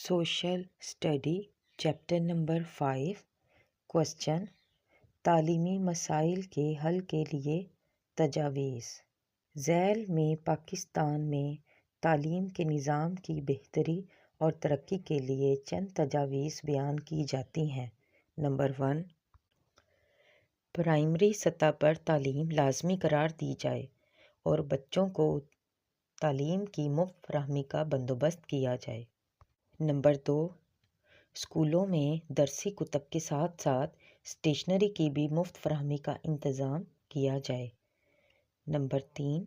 Social study chapter number 5 question تعلیمی مسائل کے حل کے لیے تجاویز۔ ذیل میں پاکستان میں تعلیم کے نظام کی بہتری اور ترقی کے لیے چند تجاویز بیان کی جاتی ہیں۔ نمبر 1، پرائمری سطح پر تعلیم لازمی قرار دی جائے اور بچوں کو تعلیم کی مفت فراہمی کا بندوبست کیا جائے۔ نمبر 2، اسکولوں میں درسی کتب کے ساتھ ساتھ اسٹیشنری کی بھی مفت فراہمی کا انتظام کیا جائے۔ نمبر 3،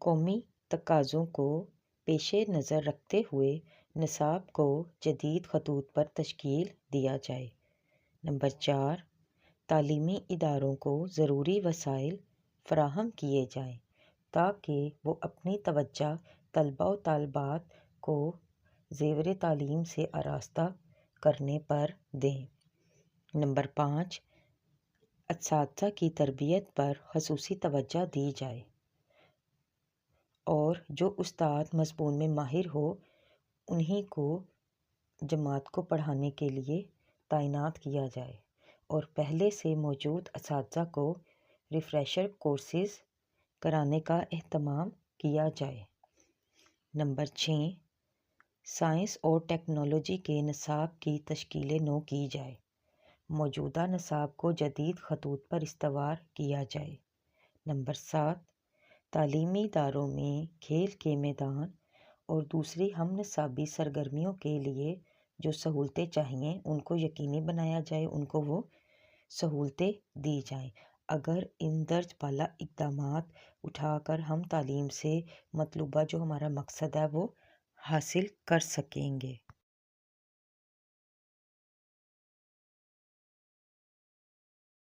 قومی تقاضوں کو پیش نظر رکھتے ہوئے نصاب کو جدید خطوط پر تشکیل دیا جائے۔ نمبر 4، تعلیمی اداروں کو ضروری وسائل فراہم کیے جائیں تاکہ وہ اپنی توجہ طلباء و طالبات کو زیور تعلیم سے آراستہ کرنے پر دیں۔ نمبر 5، اساتذہ کی تربیت پر خصوصی توجہ دی جائے اور جو استاد مضمون میں ماہر ہو انہی کو جماعت کو پڑھانے کے لیے تعینات کیا جائے اور پہلے سے موجود اساتذہ کو ریفریشر کورسز کرانے کا اہتمام کیا جائے۔ نمبر 6، سائنس اور ٹیکنالوجی کے نصاب کی تشکیل نو کی جائے، موجودہ نصاب کو جدید خطوط پر استوار کیا جائے۔ نمبر 7، تعلیمی اداروں میں کھیل کے میدان اور دوسری ہم نصابی سرگرمیوں کے لیے جو سہولتیں چاہئیں ان کو یقینی بنایا جائے، ان کو وہ سہولتیں دی جائیں۔ اگر ان درج بالا اقدامات اٹھا کر ہم تعلیم سے مطلوبہ جو ہمارا مقصد ہے وہ حاصل کر سکیں گے۔